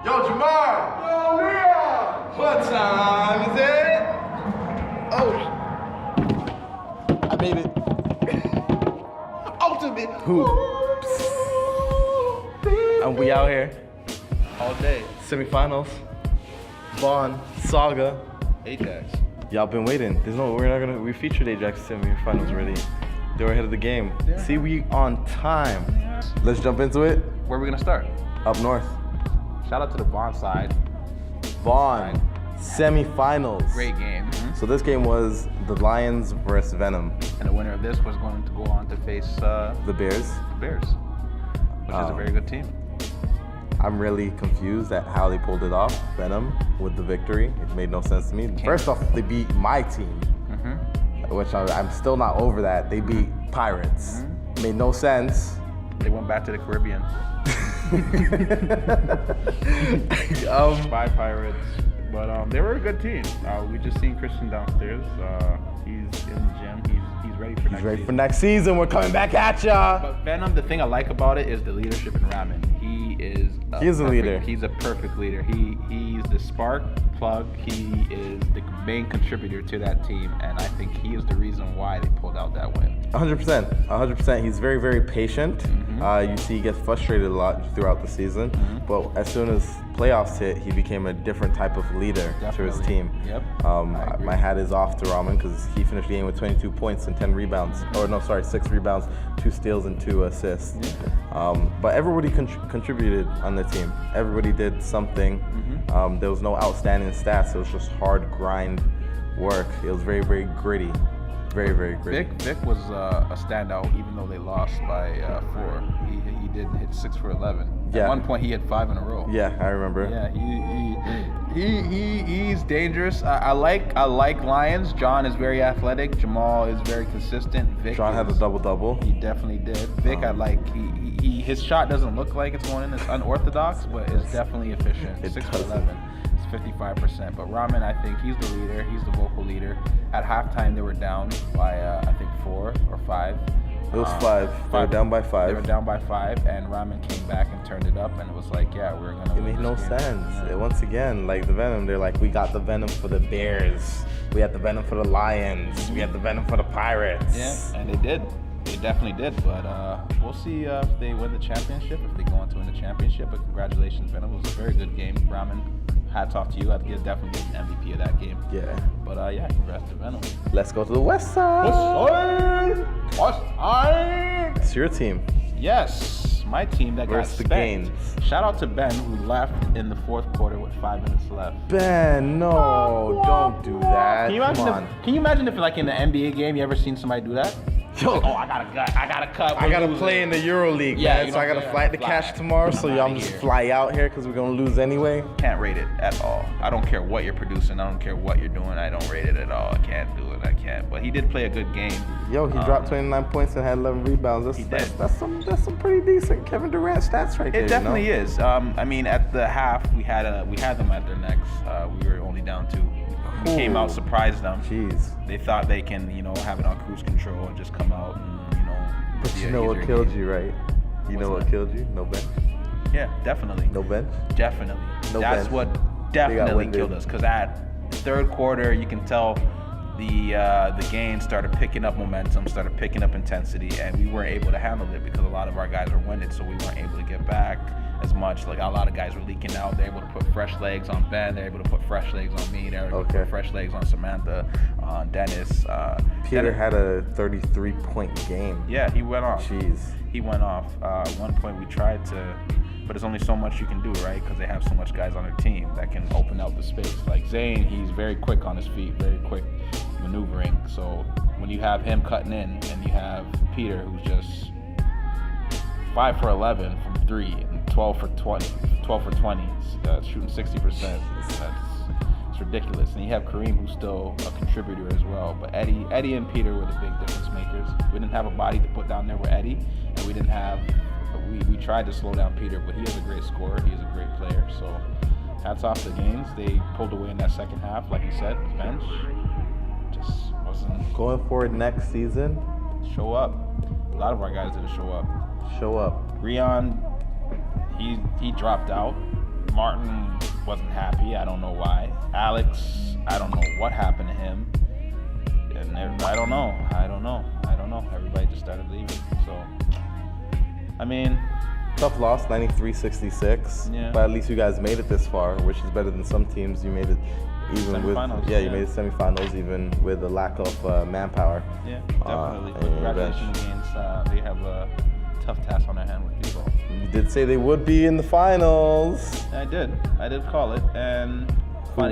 Yo, Jamar! Yo, Leon! What time is it? Oh, I made it. Ultimate hoops. And we out here all day. Semifinals. Vaughn, Saga, Ajax. Y'all been waiting. We featured Ajax semifinals already. They were ahead of the game. Yeah. See, we on time. Let's jump into it. Where are we gonna start? Up north. Shout out to the Vaughn side. Vaughn, semifinals. Great game. So this game was the Lions versus Venom. And the winner of this was going to go on to face The Bears. the Bears, which is a very good team. I'm really confused at how they pulled it off. Venom with the victory. It made no sense to me. First off, they beat my team, which I'm still not over that. They beat Pirates. Made no sense. They went back to the Caribbean. By Pirates. But they were a good team. We just seen Christian downstairs. He's in the gym. He's ready for next He's ready season. for next season. We're coming back at ya. But Venom, the thing I like about it is the leadership in Ramen. He is a leader. He's a perfect leader. He's the spark plug. He is the main contributor to that team, and I think he is the reason why they pulled out that win. 100%. 100%. He's very, very patient. You see he gets frustrated a lot throughout the season, but as soon as playoffs hit, he became a different type of leader to his team. Yep. My hat is off to Ramen because he finished the game with 22 points and 10 rebounds. 6 rebounds, 2 steals, and 2 assists. But everybody contributed on the team. Everybody did something. There was no outstanding stats. It was just hard grind work. It was very, very gritty. Very, very gritty. Vic was a standout, even though they lost by 4. He did hit 6 for 11. Yeah. At one point, he had 5 in a row. Yeah, I remember. Yeah, he's dangerous. I like Lions. John is very athletic. Jamal is very consistent. Vic John had a double-double. He definitely did. Vic, I like. His shot doesn't look like it's going in. It's unorthodox, but it's definitely efficient. 6 for 11. It's 55%. But Ramen, I think he's the leader. He's the vocal leader. At halftime, they were down by I think 4 or 5. It was 5. They were down by 5. They were down by 5, and Ramen came back and turned it up, and it was like, yeah, we're gonna. It made no sense. Once again, like the Venom, they're like, we got the Venom for the Bears. We had the Venom for the Lions. We had the Venom for the Pirates. Yeah, and they did. They definitely did. But we'll see if they win the championship, if they go on to win the championship. But congratulations, Venom. It was a very good game. Ramen, hats off to you. I'd definitely get an MVP of that game. Yeah. But yeah, congrats to Venom. Let's go to the West Side. West Side. It's your team. Yes, my team that got Where's the spanked. gains? Shout out to Ben, who left in the 4th quarter with 5 minutes left. Ben, no, don't do that. Can you imagine if like in the NBA game, you ever seen somebody do that? Yo, Like, I gotta cut. I gotta play in the EuroLeague, Yeah, man. you So I don't gotta play- fly the fly. cash tomorrow. So I'm y'all outta just here. fly out here because we're gonna lose anyway. Can't rate it at all. I don't care what you're producing. I don't care what you're doing. I don't rate it at all. I can't do it. I can't. But he did play a good game. Yo, he dropped 29 points and had 11 rebounds. He did. That's some pretty decent Kevin Durant stats right there. It definitely is. I mean, at the half, we had them at their necks. We were only down 2. We came out, surprised them. Jeez. They thought they can, have it on cruise control and just come out and, But be you a know what easier killed game. you, right? You know What's what killed you? No bench. Yeah, definitely. No bench. Definitely. No That's bench. what definitely winded. killed us. Because at 3rd quarter, you can tell the game started picking up momentum, started picking up intensity, and we weren't able to handle it because a lot of our guys were winded, so we weren't able to get back as much. Like a lot of guys were leaking out. They're able to put fresh legs on Ben. They're able to put fresh legs on me. They're able to put fresh legs on Samantha, on Dennis. Peter had a 33-point game. Yeah, he went off. Jeez. He went off. At one point, we tried to, but there's only so much you can do, right? Because they have so much guys on their team that can open out the space. Like Zane, he's very quick on his feet, very quick maneuvering. So when you have him cutting in, and you have Peter, who's just 5 for 11 from 3 and 12 for 20, shooting 60%. It's ridiculous. And you have Kareem, who's still a contributor as well. But Eddie and Peter were the big difference makers. We didn't have a body to put down there with Eddie, and we didn't have. We tried to slow down Peter, but he is a great scorer. He is a great player. So hats off to the Gaines. They pulled away in that second half, like you said. Bench just wasn't. Going forward next season, Show up. A lot of our guys didn't show up. show up. Rion, he dropped out. Martin wasn't happy. I don't know why. Alex, I don't know what happened to him. And I don't know. Everybody just started leaving. So, I mean, Tough loss, 93-66. Yeah. But at least you guys made it this far, which is better than some teams. You made it even with Semifinals, you made it semifinals even with the lack of manpower. yeah, definitely. and your bench. Congratulations against. They have a tough task on their hand with people. You did say they would be in the finals. I did call it, and Who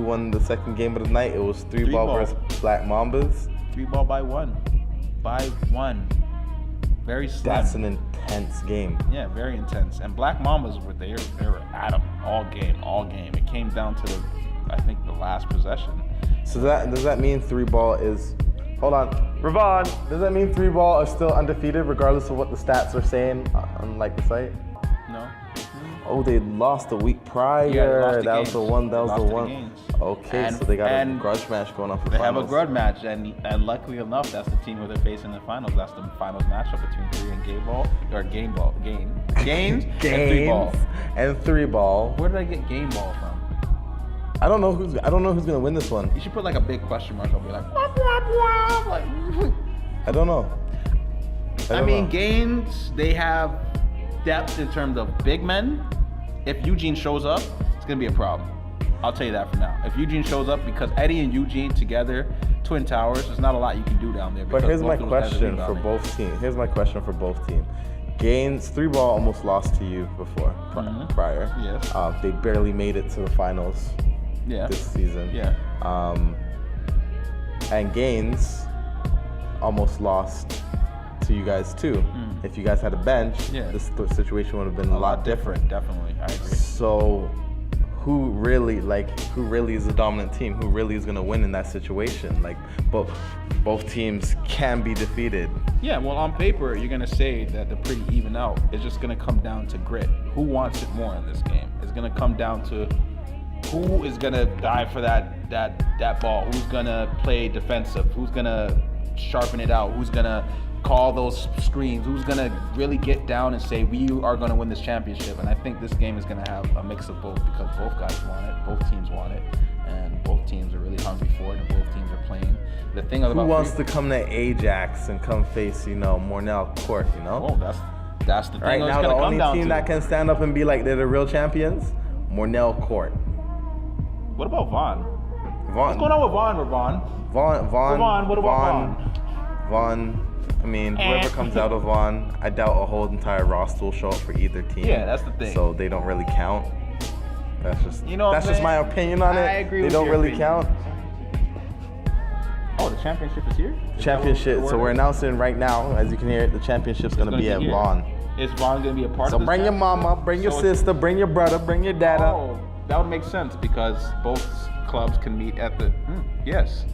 won the second game of the night? It was 3 ball 3-ball. versus Black Mambas. 3-ball by one. Very slim. That's an intense game. Yeah, very intense. And Black Mambas were there. They were at them all game. It came down to I think the last possession. So does that mean 3 ball is? Hold on, Ravon. Does that mean 3 ball are still undefeated regardless of what the stats are saying on like the site? No. Oh, they lost the week prior. Yeah, they lost the that was games. the one. That They was lost the the one. games. Okay, And- so they got a and grudge match going on for They finals. have a grudge match, and luckily enough, that's the team who they're facing in the finals. That's the finals matchup between 3 and Gaines and 3 ball. and 3 ball. Where did I get game ball from? I don't know who's gonna win this one. You should put like a big question mark. I'll be like, wah, wah, wah, like. I don't know. I don't mean, know. Gaines, they have depth in terms of big men. If Eugene shows up, it's going to be a problem. I'll tell you that for now. If Eugene shows up, because Eddie and Eugene together, Twin Towers, there's not a lot you can do down there. But because here's my both of those guys are question for rebounding. both teams. Gaines, 3 ball almost lost to you before prior. Yes. They barely made it to the finals Yeah. this season. Yeah. And Gaines almost lost to you guys too. If you guys had a bench, Yeah. this situation would have been a lot different. Definitely. I agree. So who really is the dominant team? Who really is gonna win in that situation? Like both teams can be defeated. Yeah, well, on paper, you're going to say that they're pretty even out. It's just going to come down to grit. Who wants it more in this game? It's going to come down to who is going to die for that ball, who's going to play defensive, who's going to sharpen it out, who's going to call those screens, who's going to really get down and say, we are going to win this championship. And I think this game is going to have a mix of both, because both guys want it, both teams want it, and both teams are really hungry for it, and both teams are playing. The thing Who about wants to come to Ajax and come face, Mornell Court, Oh, that's the thing. Right it's now, the gonna come only down team to. that can stand up and be like they're the real champions, Mornell Court. What about Vaughn? Vaughn. What's going on with Vaughn, Ravon? Vaughn. What about Vaughn. I mean, whoever comes out of Vaughn, I doubt a whole entire roster will show up for either team. Yeah, that's the thing. So they don't really count. That's just You know what that's I'm just my saying? opinion on it. I agree They with don't your really opinion. count. Oh, the championship is here? Is that Championship. what So the we're word is? announcing right now, as you can hear, the championship's gonna be gonna at be here. Vaughn. Is Vaughn going to be a part So of this bring your championship? mama, bring your So it's- sister, bring your brother, bring your dada. Oh, that would make sense, because both clubs can meet at the. Yes.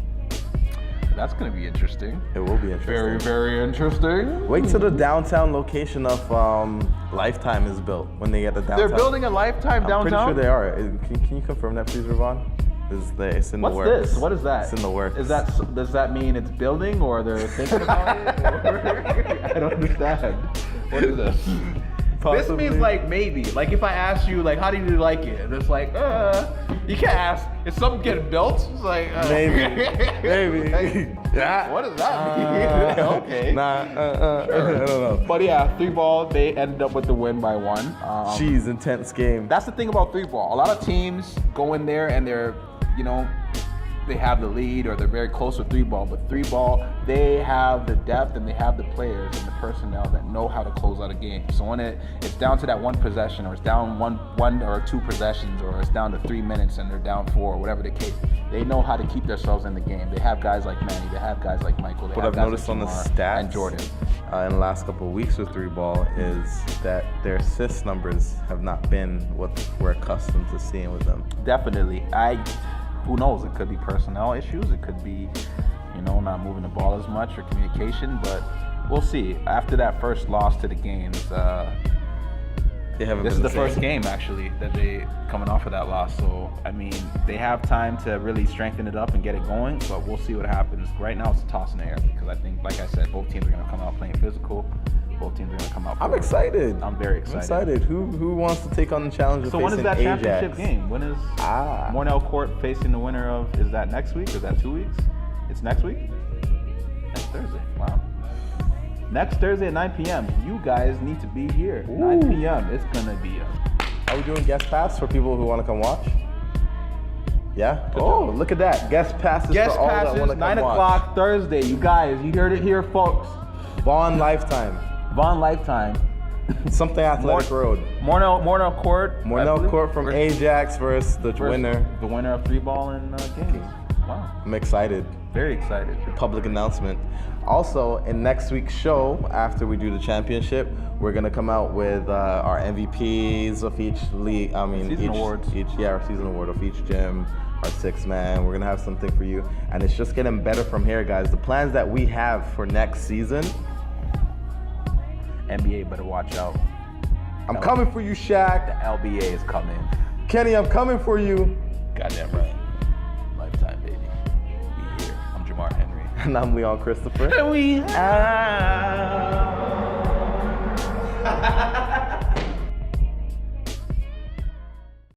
That's going to be interesting. It will be interesting. Very, very interesting. Wait till the downtown location of Lifetime is built when they get the downtown. They're building a Lifetime I'm downtown? pretty sure they are. Can you confirm that, please, Ravon? It's in the What's works. this? What is that? It's in the works. Does that mean it's building, or they're thinking about it? Or- I don't understand. What is this? This means like maybe. Like if I ask you, like, how do you like it? And it's like, you can't ask. Is something getting built? It's like, Maybe. Yeah. What does that mean? Okay. Nah. I don't know. But yeah, 3-ball. They ended up with the win by 1. Jeez, intense game. That's the thing about 3-ball. A lot of teams go in there and they're, they have the lead, or they're very close with 3-ball. But 3-ball, they have the depth and they have the players and the personnel that know how to close out a game. So when it's down to that one possession, or it's down one or 2 possessions, or it's down to 3 minutes and they're down 4, or whatever the case, they know how to keep themselves in the game. They have guys like Manny, they have guys like Michael, they What have I've guys noticed like on the Jamar stats and Jordan. in the last couple of weeks with 3-ball is that their assist numbers have not been what we're accustomed to seeing with them. Definitely. Who knows? It could be personnel issues. It could be, not moving the ball as much, or communication. But we'll see. After that first loss to the Gaines, They haven't this been is the same. first game actually that they coming off of that loss. So I mean, they have time to really strengthen it up and get it going. But we'll see what happens. Right now, it's a toss in the air, because I think, like I said, both teams are going to come out playing physical. Both teams are gonna come out. I'm forward. excited. I'm very I'm excited. excited. Who wants to take on the challenge of So when facing is that Ajax? championship game? When is Mornell Court facing the winner of? Is that next week? Is that 2 weeks? It's next week. Next Thursday. Wow. Next Thursday at 9 p.m. You guys need to be here. 9 p.m. It's gonna be Are we doing guest pass for people who want to come watch? Yeah? Good Oh, job. look at that. Guest passes guest for all that passes. want to come 9 watch. o'clock Thursday. You guys, you heard it here, folks. Vaughn Lifetime. Vaughn Lifetime. Something Athletic Road. Mornell Court. I Mornell believe. Court from Ajax versus the winner. The winner of 3 ball and games. Wow. I'm excited. Very excited. Public announcement. Also, in next week's show, after we do the championship, we're gonna come out with our MVPs of each league. Season awards. Our season award of each gym, our 6-man. We're gonna have something for you, and it's just getting better from here, guys. The plans that we have for next season. NBA better watch out. I'm coming for you, Shaq. The LBA is coming. Kenny, I'm coming for you. Goddamn right. Lifetime, baby. Be here. I'm Jamar Henry. And I'm Leon Christopher. And we have